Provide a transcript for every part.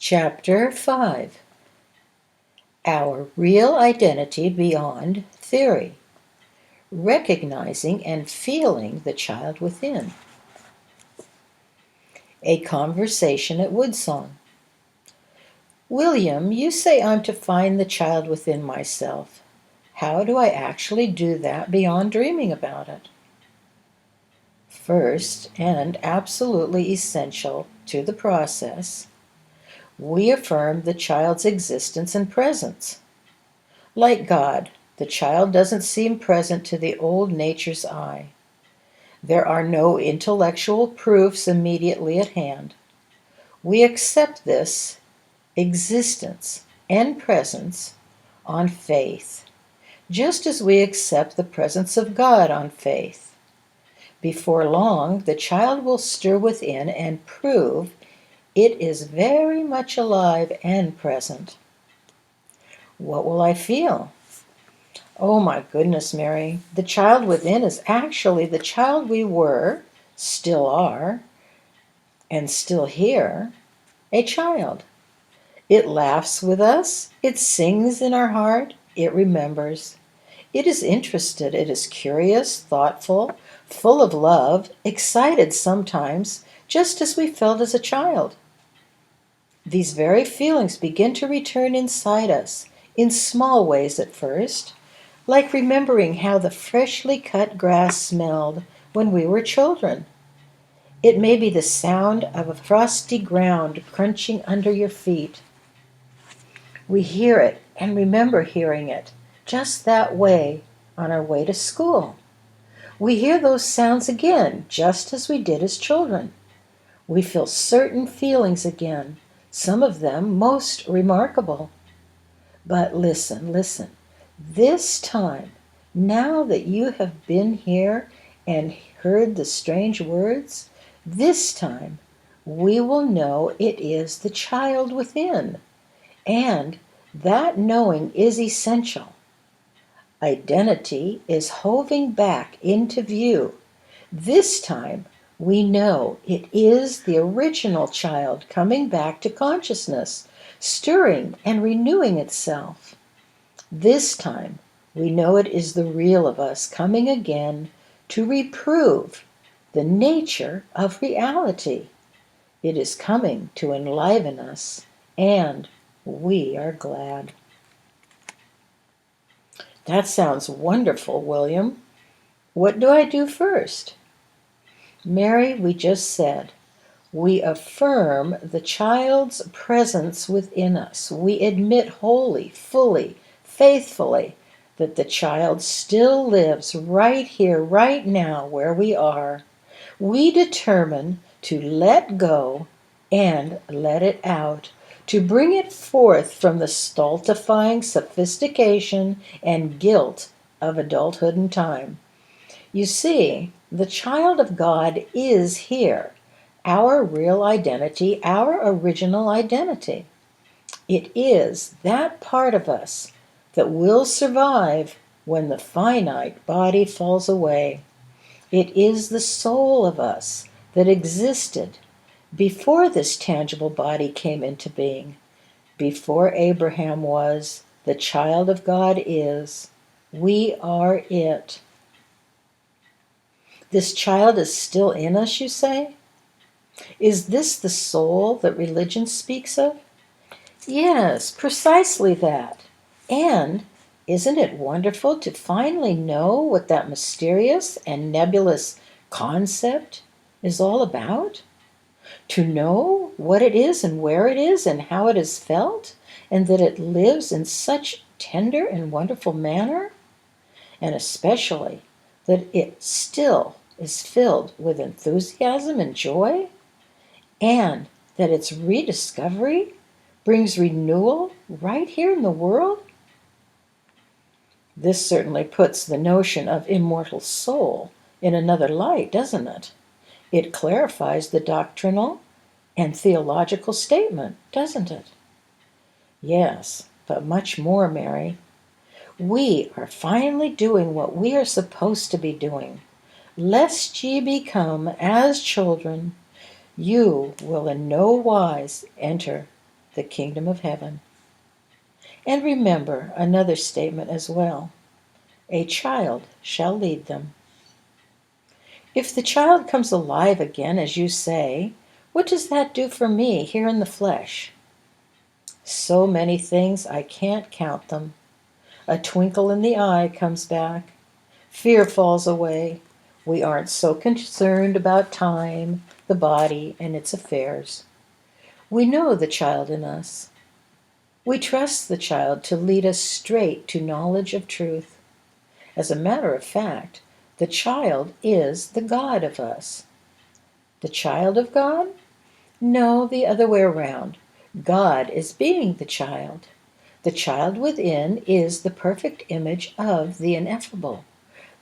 Chapter 5. Our Real Identity Beyond Theory. Recognizing and feeling the child within. A conversation at Woodsong. William, you say I'm to find the child within myself. How do I actually do that beyond dreaming about it? First, and absolutely essential to the process, we affirm the child's existence and presence. Like God, the child doesn't seem present to the old nature's eye. There are no intellectual proofs immediately at hand. We accept this existence and presence on faith, just as we accept the presence of God on faith. Before long, the child will stir within and prove it is very much alive and present. What will I feel? Oh my goodness, Mary. The child within is actually the child we were, still are, and still here, a child. It laughs with us, it sings in our heart, it remembers. It is interested, it is curious, thoughtful, full of love, excited sometimes, just as we felt as a child. These very feelings begin to return inside us, in small ways at first, like remembering how the freshly cut grass smelled when we were children. It may be the sound of a frosty ground crunching under your feet. We hear it and remember hearing it just that way on our way to school. We hear those sounds again, just as we did as children. We feel certain feelings again, some of them most remarkable. But listen, listen. This time, now that you have been here and heard the strange words, this time we will know it is the child within, and that knowing is essential. Identity is hoving back into view. This time we know it is the original child coming back to consciousness, stirring and renewing itself. This time we know it is the real of us coming again to reprove the nature of reality. It is coming to enliven us, and we are glad. That sounds wonderful, William. What do I do first? Mary, we just said, we affirm the child's presence within us. We admit wholly, fully, faithfully that the child still lives right here, right now, where we are. We determine to let go and let it out, to bring it forth from the stultifying sophistication and guilt of adulthood and time. You see, the child of God is here, our real identity, our original identity. It is that part of us that will survive when the finite body falls away. It is the soul of us that existed before this tangible body came into being. Before Abraham was, the child of God is. We are it. This child is still in us, you say? Is this the soul that religion speaks of? Yes, precisely that. And isn't it wonderful to finally know what that mysterious and nebulous concept is all about? To know what it is and where it is and how it is felt, and that it lives in such tender and wonderful manner, and especially that it still is filled with enthusiasm and joy, and that its rediscovery brings renewal right here in the world? This certainly puts the notion of immortal soul in another light, doesn't it? It clarifies the doctrinal and theological statement, doesn't it? Yes, but much more, Mary. We are finally doing what we are supposed to be doing. Lest ye become as children, you will in no wise enter the kingdom of heaven. And remember another statement as well: a child shall lead them. If the child comes alive again, as you say, what does that do for me here in the flesh? So many things I can't count them. A twinkle in the eye comes back. Fear falls away. We aren't so concerned about time, the body, and its affairs. We know the child in us. We trust the child to lead us straight to knowledge of truth. As a matter of fact, the child is the God of us. The child of God? No, the other way around. God is being the child. The child within is the perfect image of the ineffable,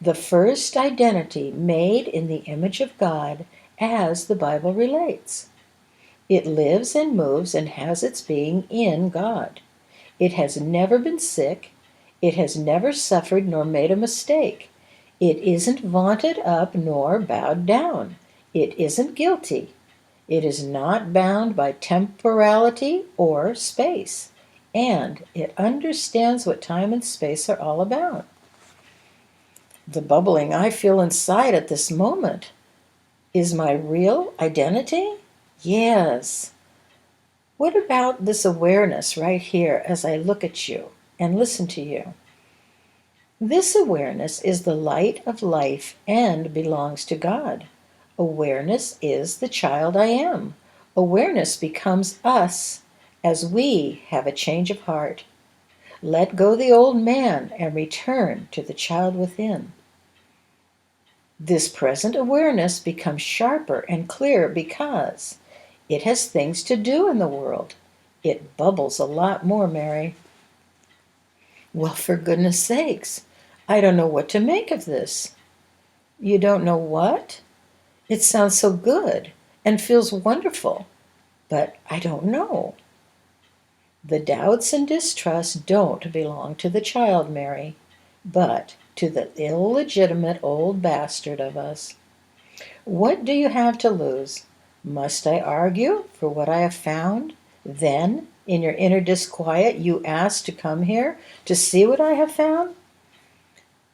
the first identity made in the image of God, as the Bible relates. It lives and moves and has its being in God. It has never been sick. It has never suffered nor made a mistake. It isn't vaunted up nor bowed down. It isn't guilty. It is not bound by temporality or space. And it understands what time and space are all about. The bubbling I feel inside at this moment is my real identity? Yes. What about this awareness right here as I look at you and listen to you? This awareness is the light of life and belongs to God. Awareness is the child I am. Awareness becomes us as we have a change of heart. Let go the old man and return to the child within. This present awareness becomes sharper and clearer because it has things to do in the world. It bubbles a lot more, Mary. Well, for goodness sakes, I don't know what to make of this. You don't know what? It sounds so good and feels wonderful, but I don't know. The doubts and distrusts don't belong to the child, Mary, but to the illegitimate old bastard of us. What do you have to lose? Must I argue for what I have found? Then, in your inner disquiet, you ask to come here to see what I have found?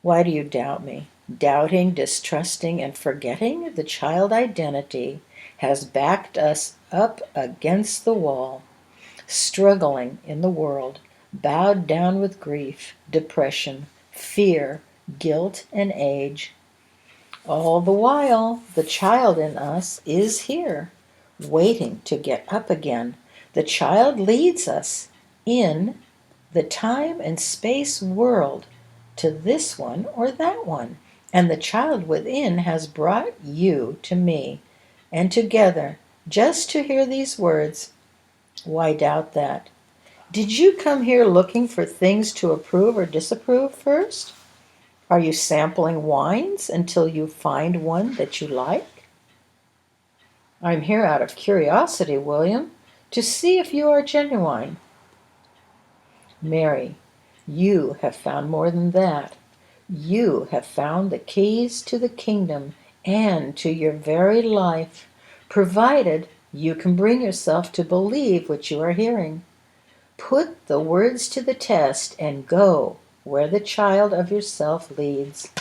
Why do you doubt me? Doubting, distrusting, and forgetting the child identity has backed us up against the wall, struggling in the world, bowed down with grief, depression, fear, guilt, and age. All the while, the child in us is here, waiting to get up again. The child leads us in the time and space world to this one or that one. And the child within has brought you to me. And together, just to hear these words, why doubt that? Did you come here looking for things to approve or disapprove first? Are you sampling wines until you find one that you like? I'm here out of curiosity, William, to see if you are genuine. Mary, you have found more than that. You have found the keys to the kingdom and to your very life, provided you can bring yourself to believe what you are hearing. Put the words to the test and go where the child of yourself leads.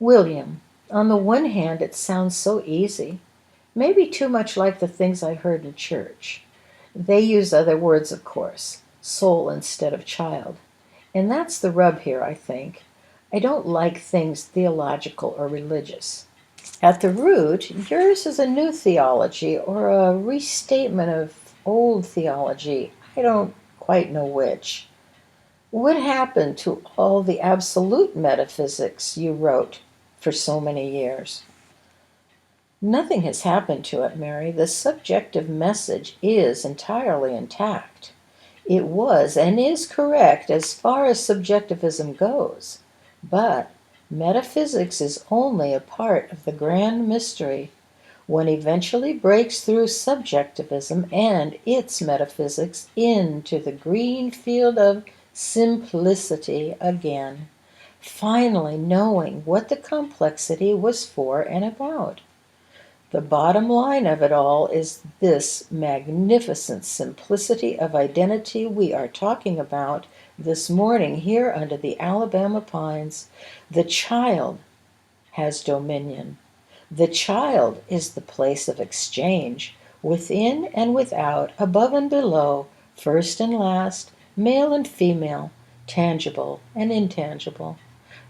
William, on the one hand, it sounds so easy, maybe too much like the things I heard in church. They use other words, of course, soul instead of child. And that's the rub here, I think. I don't like things theological or religious. At the root, yours is a new theology or a restatement of old theology. I don't quite know which. What happened to all the absolute metaphysics you wrote for so many years? Nothing has happened to it, Mary. The subjective message is entirely intact. It was and is correct as far as subjectivism goes, but metaphysics is only a part of the grand mystery. One eventually breaks through subjectivism and its metaphysics into the green field of simplicity again, finally knowing what the complexity was for and about. The bottom line of it all is this magnificent simplicity of identity we are talking about this morning here under the Alabama pines. The child has dominion. The child is the place of exchange, within and without, above and below, first and last, male and female, tangible and intangible.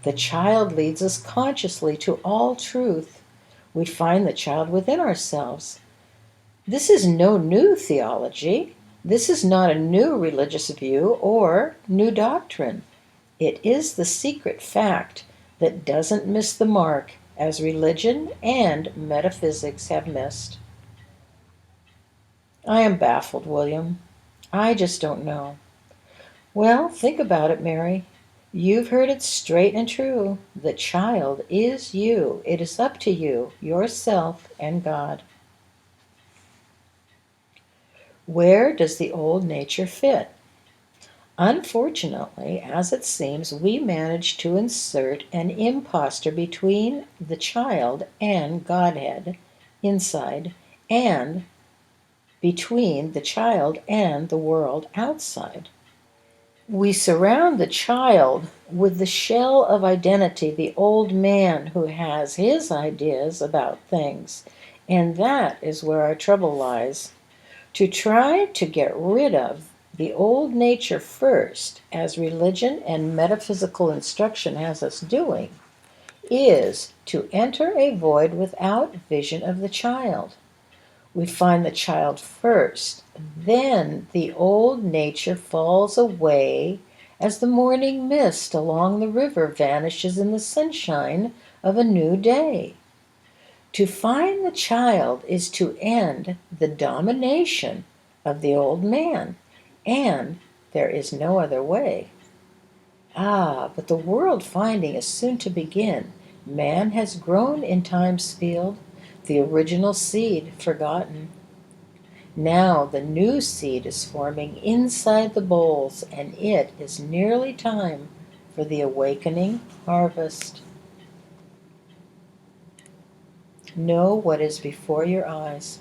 The child leads us consciously to all truth. We find the child within ourselves. This is no new theology. This is not a new religious view or new doctrine. It is the secret fact that doesn't miss the mark, as religion and metaphysics have missed. I am baffled, William. I just don't know. Well, think about it, Mary. You've heard it straight and true. The child is you. It is up to you, yourself, and God. Where does the old nature fit? Unfortunately, as it seems, we manage to insert an impostor between the child and Godhead inside, and between the child and the world outside. We surround the child with the shell of identity, the old man who has his ideas about things, and that is where our trouble lies. To try to get rid of the old nature first, as religion and metaphysical instruction has us doing, is to enter a void without vision of the child. We find the child first, then the old nature falls away as the morning mist along the river vanishes in the sunshine of a new day. To find the child is to end the domination of the old man, and there is no other way. Ah, but the world finding is soon to begin. Man has grown in time's field, the original seed forgotten. Now the new seed is forming inside the bowls, and it is nearly time for the awakening harvest. Know what is before your eyes.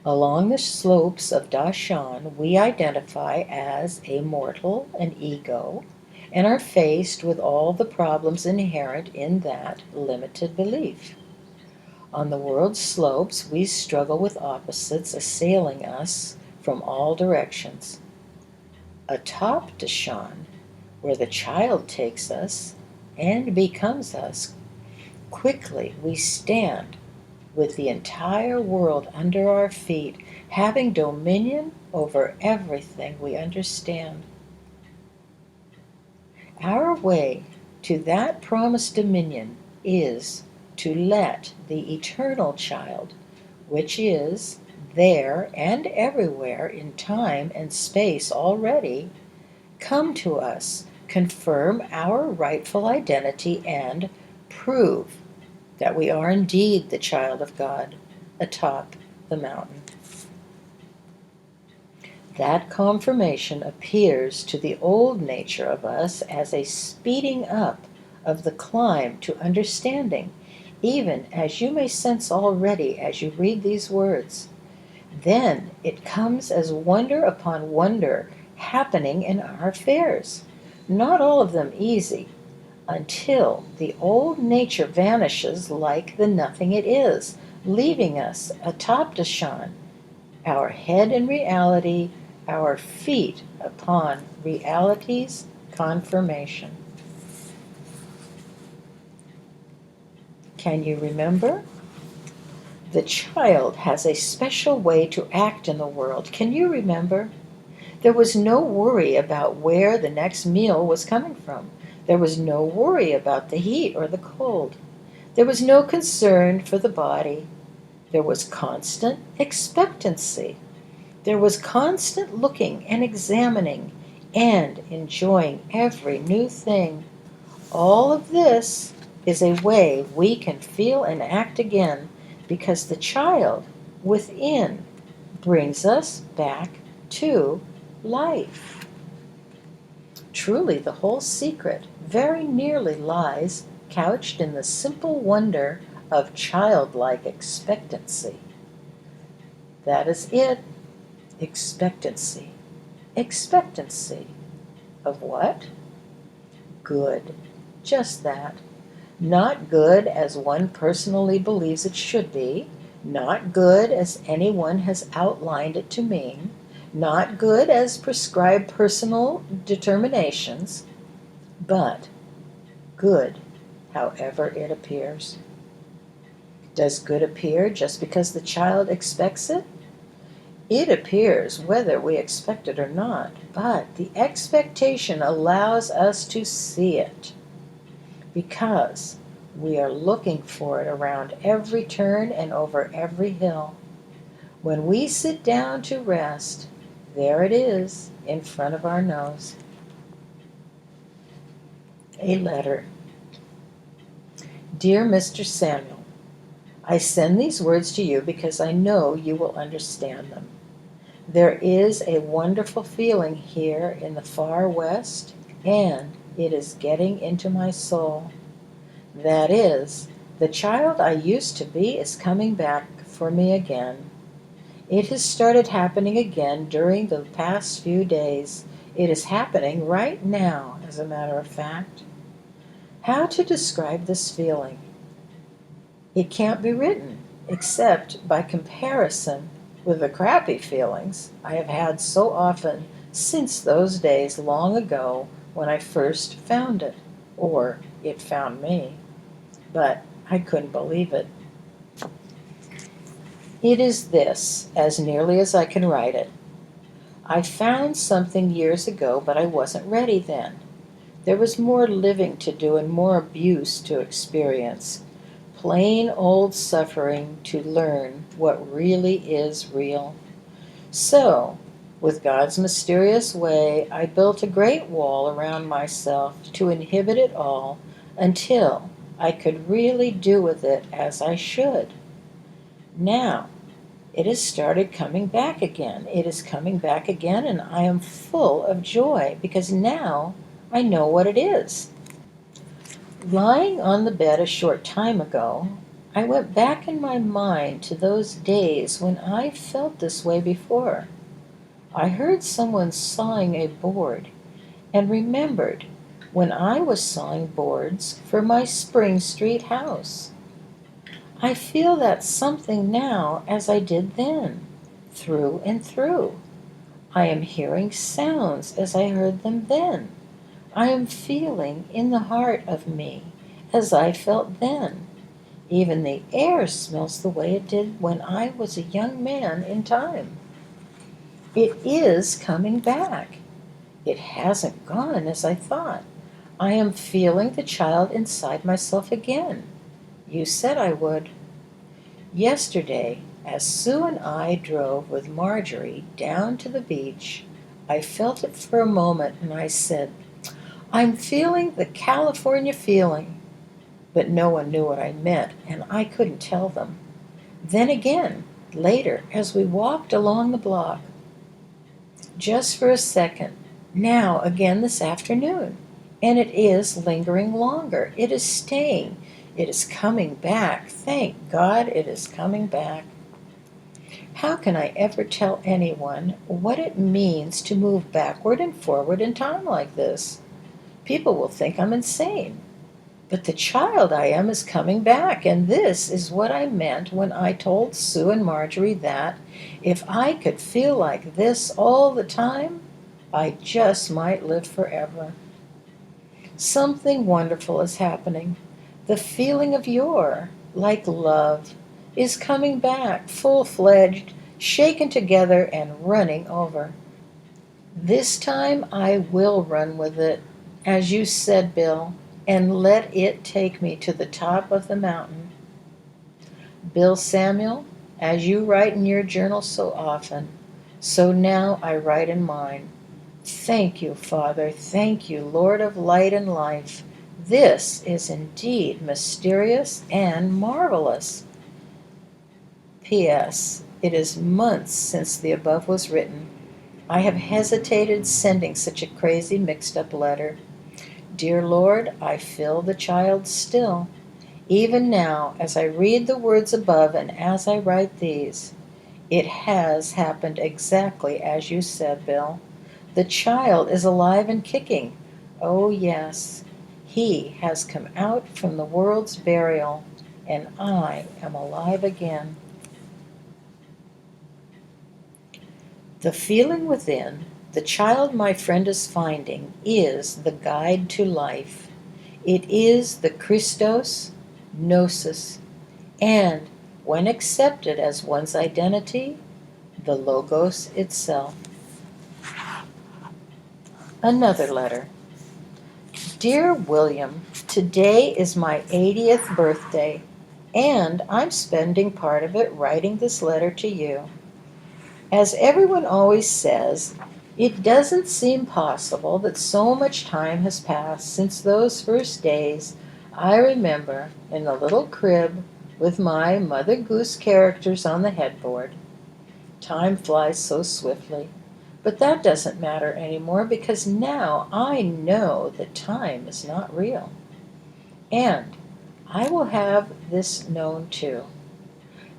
Along the slopes of Dashan, we identify as a mortal, an ego, and are faced with all the problems inherent in that limited belief. On the world's slopes, we struggle with opposites assailing us from all directions. Atop Dashan, where the child takes us and becomes us, quickly we stand with the entire world under our feet, having dominion over everything we understand. Our way to that promised dominion is to let the eternal child, which is there and everywhere in time and space already, come to us, confirm our rightful identity, and prove that we are indeed the child of God atop the mountain. That confirmation appears to the old nature of us as a speeding up of the climb to understanding, even as you may sense already as you read these words. Then it comes as wonder upon wonder happening in our affairs, not all of them easy, until the old nature vanishes like the nothing it is, leaving us atop Dashan, our head in reality, our feet upon reality's confirmation. Can you remember? The child has a special way to act in the world. Can you remember? There was no worry about where the next meal was coming from. There was no worry about the heat or the cold. There was no concern for the body. There was constant expectancy. There was constant looking and examining and enjoying every new thing. All of this is a way we can feel and act again because the child within brings us back to life. Truly, the whole secret very nearly lies couched in the simple wonder of childlike expectancy. That is it. Expectancy. Expectancy. Of what? Good. Just that. Not good as one personally believes it should be, not good as anyone has outlined it to mean, not good as prescribed personal determinations, but good however it appears. Does good appear just because the child expects it? It appears whether we expect it or not, but the expectation allows us to see it because we are looking for it around every turn and over every hill. When we sit down to rest, there it is in front of our nose. A letter. Dear Mr. Samuel, I send these words to you because I know you will understand them. There is a wonderful feeling here in the far west, and it is getting into my soul. That is, the child I used to be is coming back for me again. It has started happening again during the past few days. It is happening right now, as a matter of fact. How to describe this feeling? It can't be written, except by comparison with the crappy feelings I have had so often since those days long ago when I first found it, or it found me. But I couldn't believe it. It is this, as nearly as I can write it. I found something years ago, but I wasn't ready then. There was more living to do and more abuse to experience. Plain old suffering to learn what really is real. So, with God's mysterious way, I built a great wall around myself to inhibit it all until I could really do with it as I should. Now, it has started coming back again. It is coming back again, and I am full of joy because now I know what it is. Lying on the bed a short time ago, I went back in my mind to those days when I felt this way before. I heard someone sawing a board and remembered when I was sawing boards for my Spring Street house. I feel that something now as I did then, through and through. I am hearing sounds as I heard them then. I am feeling in the heart of me as I felt then. Even the air smells the way it did when I was a young man in time. It is coming back. It hasn't gone as I thought. I am feeling the child inside myself again. You said I would. Yesterday, as Sue and I drove with Marjorie down to the beach, I felt it for a moment and I said, I'm feeling the California feeling. But no one knew what I meant, and I couldn't tell them. Then again, later, as we walked along the block, just for a second, now again this afternoon. And it is lingering longer. It is staying. It is coming back. Thank God it is coming back. How can I ever tell anyone what it means to move backward and forward in time like this? People will think I'm insane. But the child I am is coming back, and this is what I meant when I told Sue and Marjorie that, if I could feel like this all the time, I just might live forever. Something wonderful is happening. The feeling of yore, like love, is coming back, full-fledged, shaken together, and running over. This time I will run with it, as you said, Bill, and let it take me to the top of the mountain. Bill Samuel, as you write in your journal so often, so now I write in mine. Thank you, Father. Thank you, Lord of light and life. This is indeed mysterious and marvelous. P.S. It is months since the above was written. I have hesitated sending such a crazy mixed-up letter. Dear Lord, I feel the child still. Even now, as I read the words above and as I write these, it has happened exactly as you said, Bill. The child is alive and kicking. Oh, yes, he has come out from the world's burial, and I am alive again. The feeling within, the child my friend is finding, is the guide to life. It is the Christos, Gnosis, and, when accepted as one's identity, the Logos itself. Another letter. Dear William, today is my 80th birthday, and I'm spending part of it writing this letter to you. As everyone always says, it doesn't seem possible that so much time has passed since those first days I remember in the little crib with my Mother Goose characters on the headboard. Time flies so swiftly. But that doesn't matter anymore because now I know that time is not real. And I will have this known too.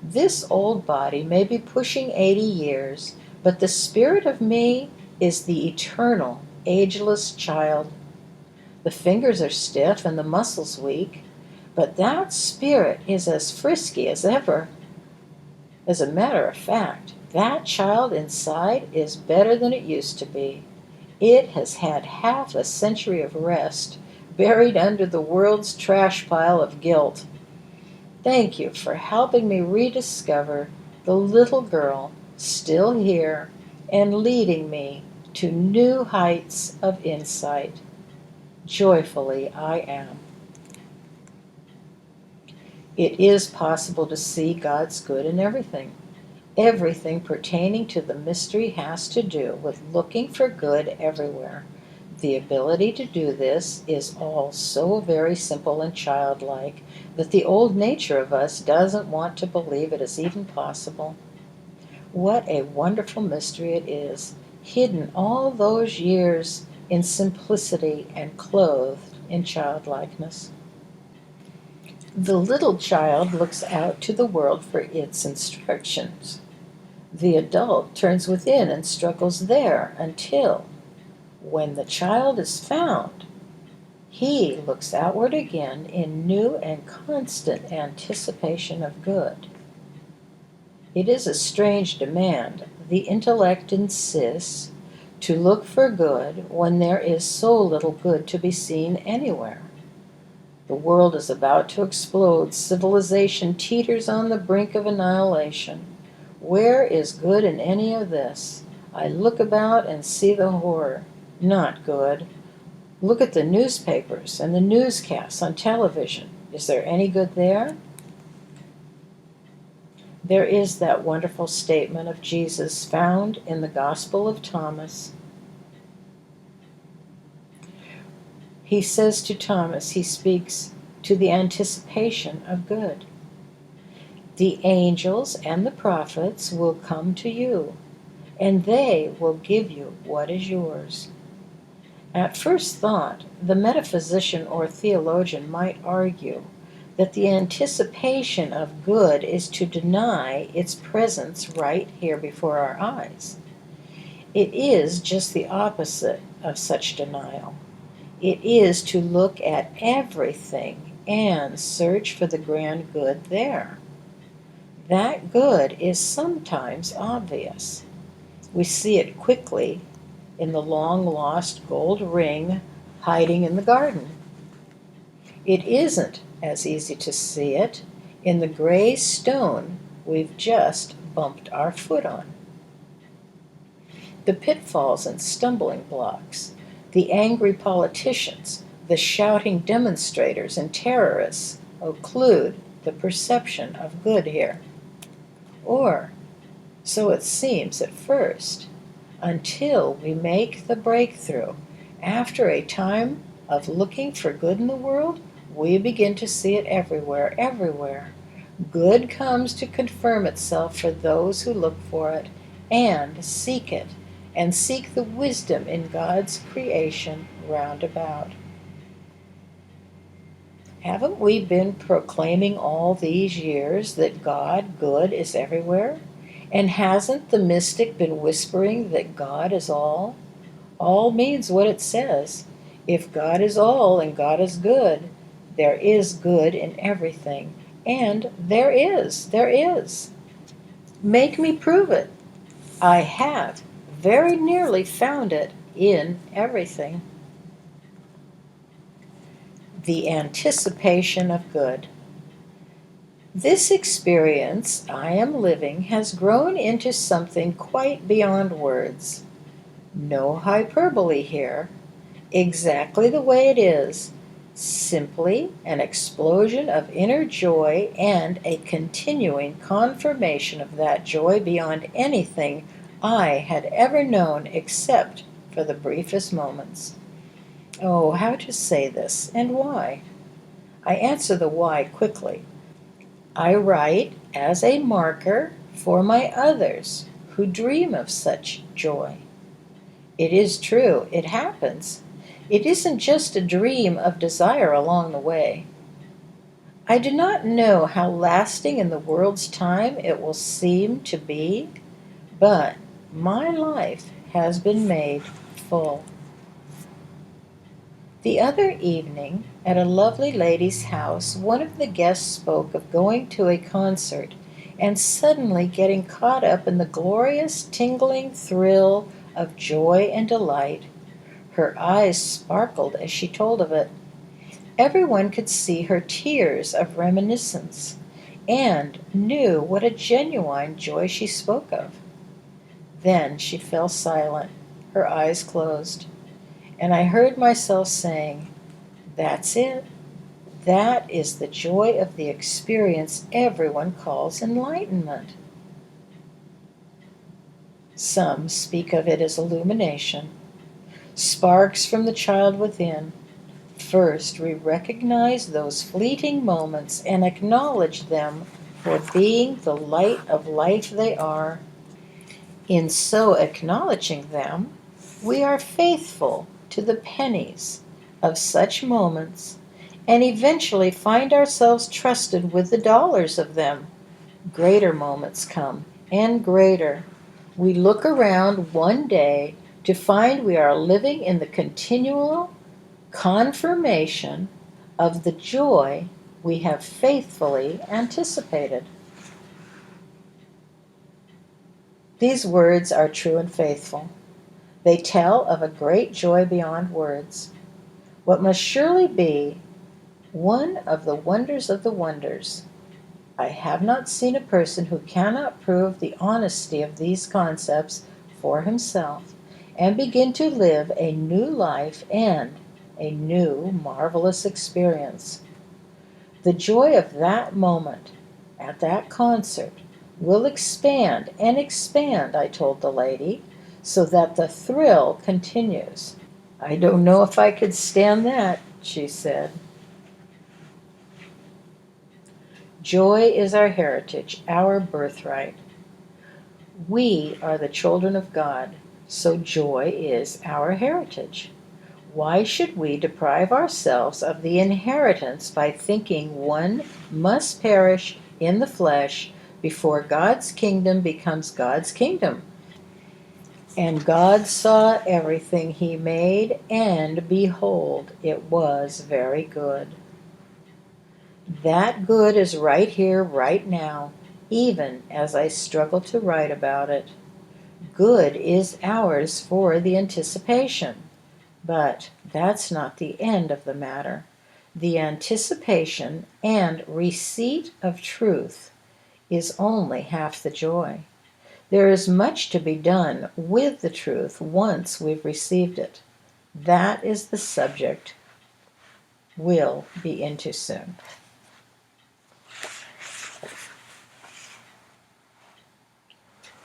This old body may be pushing 80 years, but the spirit of me is the eternal, ageless child. The fingers are stiff and the muscles weak, but that spirit is as frisky as ever. As a matter of fact, that child inside is better than it used to be. It has had half a century of rest, buried under the world's trash pile of guilt. Thank you for helping me rediscover the little girl still here and leading me to new heights of insight. Joyfully I am. It is possible to see God's good in everything. Everything pertaining to the mystery has to do with looking for good everywhere. The ability to do this is all so very simple and childlike that the old nature of us doesn't want to believe it is even possible. What a wonderful mystery it is, hidden all those years in simplicity and clothed in childlikeness. The little child looks out to the world for its instructions. The adult turns within and struggles there until, when the child is found, he looks outward again in new and constant anticipation of good. It is a strange demand. The intellect insists to look for good when there is so little good to be seen anywhere. The world is about to explode. Civilization teeters on the brink of annihilation. Where is good in any of this? I look about and see the horror. Not good. Look at the newspapers and the newscasts on television. Is there any good there? There is that wonderful statement of Jesus found in the Gospel of Thomas. He says to Thomas, he speaks to the anticipation of good. The angels and the prophets will come to you, and they will give you what is yours. At first thought, the metaphysician or theologian might argue that the anticipation of good is to deny its presence right here before our eyes. It is just the opposite of such denial. It is to look at everything and search for the grand good there. That good is sometimes obvious. We see it quickly in the long-lost gold ring hiding in the garden. It isn't as easy to see it in the gray stone we've just bumped our foot on. The pitfalls and stumbling blocks, the angry politicians, the shouting demonstrators and terrorists occlude the perception of good here. Or, so it seems at first, until we make the breakthrough. After a time of looking for good in the world, we begin to see it everywhere, everywhere. Good comes to confirm itself for those who look for it and seek it, and seek the wisdom in God's creation round about. Haven't we been proclaiming all these years that God, good, is everywhere? And hasn't the mystic been whispering that God is all? All means what it says. If God is all and God is good, there is good in everything. And there is. Make me prove it. I have very nearly found it in everything. The anticipation of good. This experience I am living has grown into something quite beyond words. No hyperbole here. Exactly the way it is. Simply an explosion of inner joy and a continuing confirmation of that joy beyond anything I had ever known except for the briefest moments. Oh, how to say this and why? I answer the why quickly. I write as a marker for my others who dream of such joy. It is true, it happens. It isn't just a dream of desire along the way. I do not know how lasting in the world's time it will seem to be, but my life has been made full. The other evening, at a lovely lady's house, one of the guests spoke of going to a concert and suddenly getting caught up in the glorious tingling thrill of joy and delight. Her eyes sparkled as she told of it. Everyone could see her tears of reminiscence and knew what a genuine joy she spoke of. Then she fell silent, her eyes closed, and I heard myself saying, "That's it. That is the joy of the experience everyone calls enlightenment." Some speak of it as illumination, sparks from the child within. First, we recognize those fleeting moments and acknowledge them for being the light of life they are. In so acknowledging them, we are faithful to the pennies of such moments and eventually find ourselves trusted with the dollars of them. Greater moments come, and greater. We look around one day to find we are living in the continual confirmation of the joy we have faithfully anticipated. These words are true and faithful. They tell of a great joy beyond words, what must surely be one of the wonders of the wonders. I have not seen a person who cannot prove the honesty of these concepts for himself and begin to live a new life and a new marvelous experience. The joy of that moment, at that concert, will expand and expand, I told the lady, so that the thrill continues. I don't know if I could stand that, she said. Joy is our heritage, our birthright. We are the children of God, so joy is our heritage. Why should we deprive ourselves of the inheritance by thinking one must perish in the flesh before God's kingdom becomes God's kingdom? And God saw everything he made, and behold, it was very good. That good is right here, right now, even as I struggle to write about it. Good is ours for the anticipation. But that's not the end of the matter. The anticipation and receipt of truth is only half the joy. There is much to be done with the truth once we've received it. That is the subject we'll be into soon.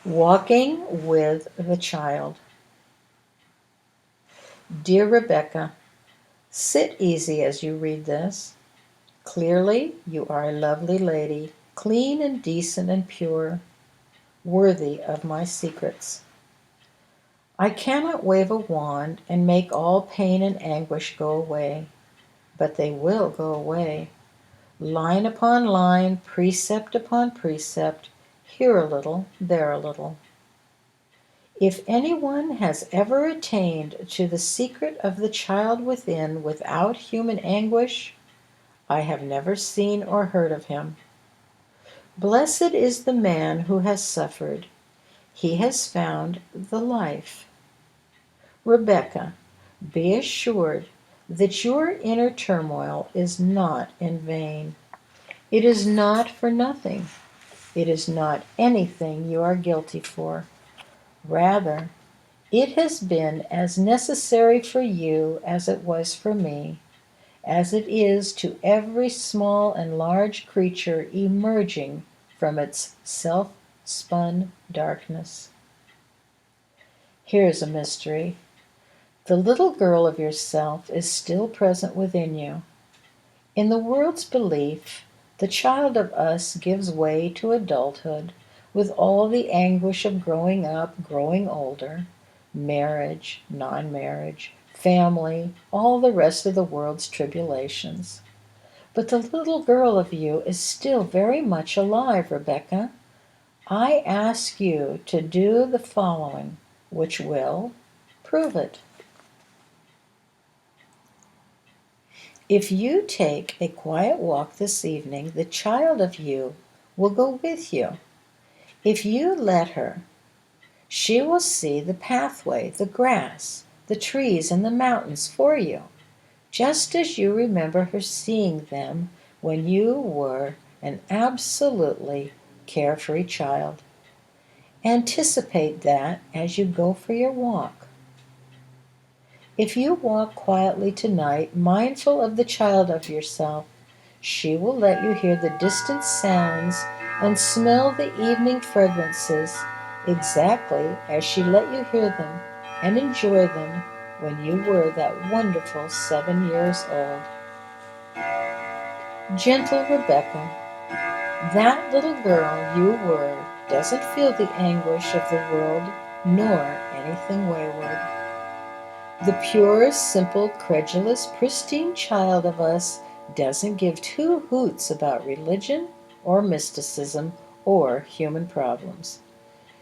Walking with the child. Dear Rebecca, sit easy as you read this. Clearly, you are a lovely lady, clean and decent and pure, worthy of my secrets. I cannot wave a wand and make all pain and anguish go away, but they will go away. Line upon line, precept upon precept, here a little, there a little. If anyone has ever attained to the secret of the child within without human anguish, I have never seen or heard of him. Blessed is the man who has suffered. He has found the life. Rebecca, be assured that your inner turmoil is not in vain. It is not for nothing. It is not anything you are guilty for. Rather, it has been as necessary for you as it was for me, as it is to every small and large creature emerging from its self-spun darkness. Here's a mystery. The little girl of yourself is still present within you. In the world's belief, the child of us gives way to adulthood with all the anguish of growing up, growing older, marriage, non-marriage, family, all the rest of the world's tribulations. But the little girl of you is still very much alive, Rebecca. I ask you to do the following, which will prove it. If you take a quiet walk this evening, the child of you will go with you. If you let her, she will see the pathway, the grass, the trees, and the mountains for you, just as you remember her seeing them when you were an absolutely carefree child. Anticipate that as you go for your walk. If you walk quietly tonight, mindful of the child of yourself, she will let you hear the distant sounds and smell the evening fragrances exactly as she let you hear them and enjoy them when you were that wonderful 7 years old. Gentle Rebecca, that little girl you were doesn't feel the anguish of the world nor anything wayward. The pure, simple, credulous, pristine child of us doesn't give two hoots about religion or mysticism or human problems.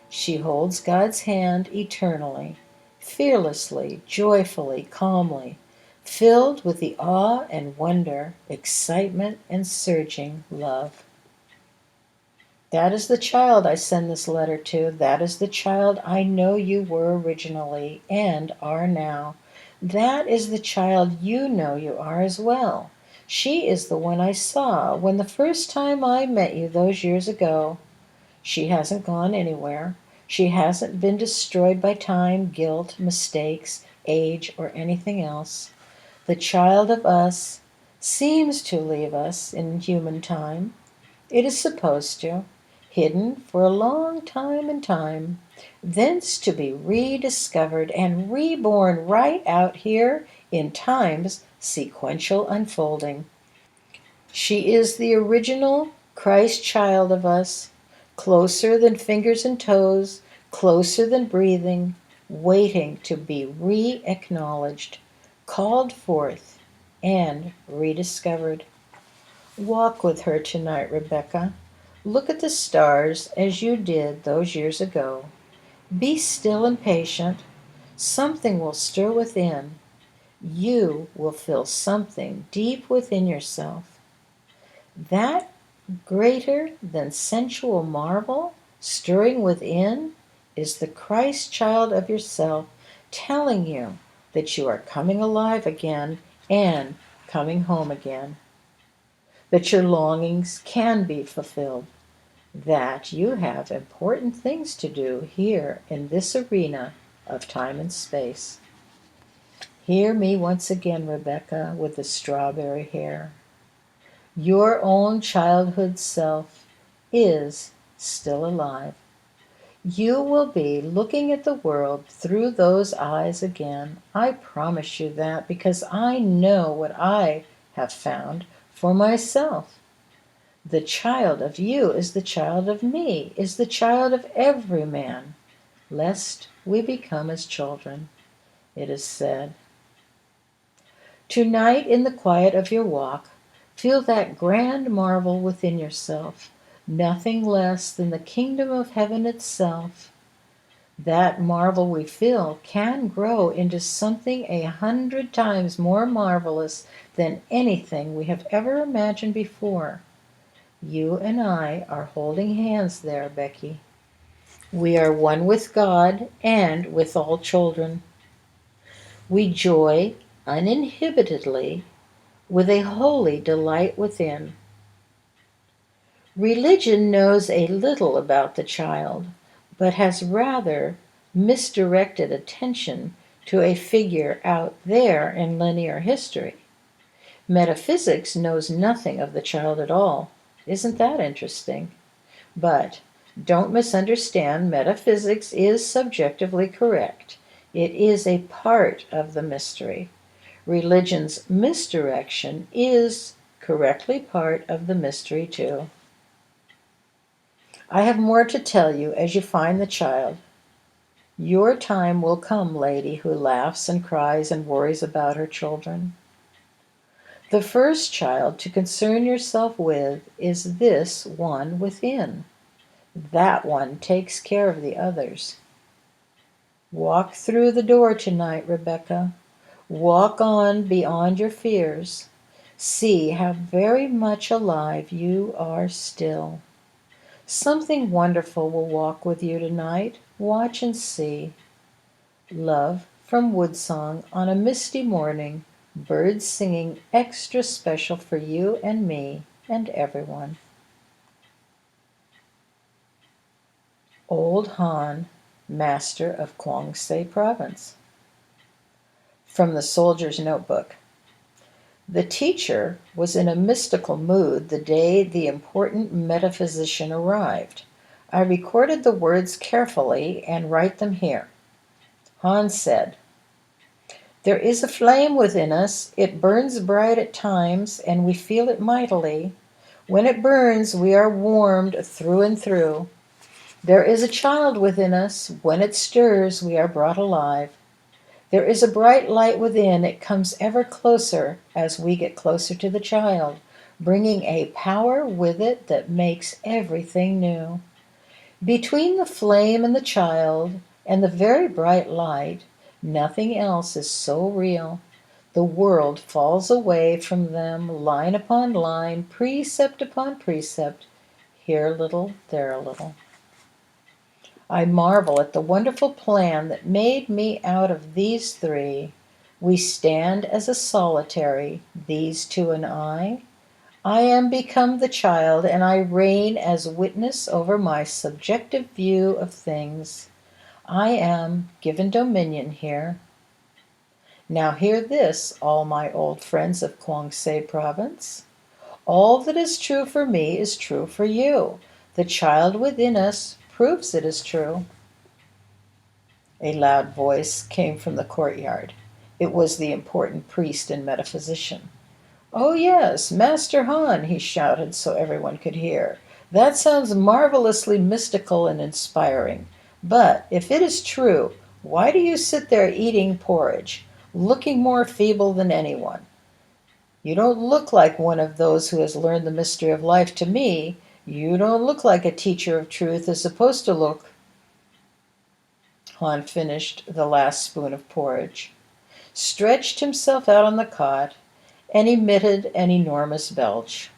She holds God's hand eternally, fearlessly, joyfully, calmly, filled with the awe and wonder, excitement and surging love. That is the child I send this letter to. That is the child I know you were originally and are now. That is the child you know you are as well. She is the one I saw when the first time I met you those years ago. She hasn't gone anywhere. She hasn't been destroyed by time, guilt, mistakes, age, or anything else. The child of us seems to leave us in human time. It is supposed to, hidden for a long time and time, thence to be rediscovered and reborn right out here in time's sequential unfolding. She is the original Christ child of us, closer than fingers and toes, closer than breathing, waiting to be re-acknowledged, called forth, and rediscovered. Walk with her tonight, Rebecca. Look at the stars as you did those years ago. Be still and patient. Something will stir within. You will feel something deep within yourself. That greater than sensual marvel stirring within is the Christ child of yourself telling you that you are coming alive again and coming home again, that your longings can be fulfilled, that you have important things to do here in this arena of time and space. Hear me once again, Rebecca, with the strawberry hair. Your own childhood self is still alive. You will be looking at the world through those eyes again. I promise you that because I know what I have found for myself. The child of you is the child of me, is the child of every man, lest we become as children, it is said. Tonight, in the quiet of your walk, feel that grand marvel within yourself, nothing less than the kingdom of heaven itself. That marvel we feel can grow into something 100 times more marvelous than anything we have ever imagined before. You and I are holding hands there, Becky. We are one with God and with all children. We joy uninhibitedly with a holy delight within. Religion knows a little about the child, but has rather misdirected attention to a figure out there in linear history. Metaphysics knows nothing of the child at all. Isn't that interesting? But don't misunderstand, metaphysics is subjectively correct. It is a part of the mystery. Religion's misdirection is correctly part of the mystery, too. I have more to tell you as you find the child. Your time will come, lady who laughs and cries and worries about her children. The first child to concern yourself with is this one within. That one takes care of the others. Walk through the door tonight, Rebecca. Walk on beyond your fears. See how very much alive you are still. Something wonderful will walk with you tonight. Watch and see. Love from Woodsong on a misty morning. Birds singing extra special for you and me and everyone. Old Han, Master of Kwang-se Province. From the Soldier's Notebook. The teacher was in a mystical mood the day the important metaphysician arrived. I recorded the words carefully and write them here. Han said, "There is a flame within us. It burns bright at times, and we feel it mightily. When it burns, we are warmed through and through. There is a child within us. When it stirs, we are brought alive. There is a bright light within. It comes ever closer as we get closer to the child, bringing a power with it that makes everything new. Between the flame and the child and the very bright light, nothing else is so real. The world falls away from them, line upon line, precept upon precept, here a little, there a little. I marvel at the wonderful plan that made me out of these three. We stand as a solitary, these two and I. I am become the child, and I reign as witness over my subjective view of things. I am given dominion here. Now hear this, all my old friends of Kwang-se Province. All that is true for me is true for you. The child within us proves it is true." A loud voice came from the courtyard. It was the important priest and metaphysician. "Oh, yes, Master Han," he shouted so everyone could hear. "That sounds marvelously mystical and inspiring. But if it is true, why do you sit there eating porridge, looking more feeble than anyone? You don't look like one of those who has learned the mystery of life to me. You don't look like a teacher of truth is supposed to look." Han finished the last spoon of porridge, stretched himself out on the cot, and emitted an enormous belch.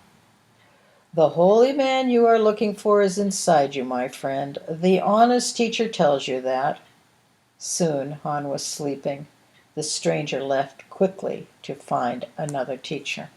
"The holy man you are looking for is inside you, my friend. The honest teacher tells you that." Soon Han was sleeping. The stranger left quickly to find another teacher.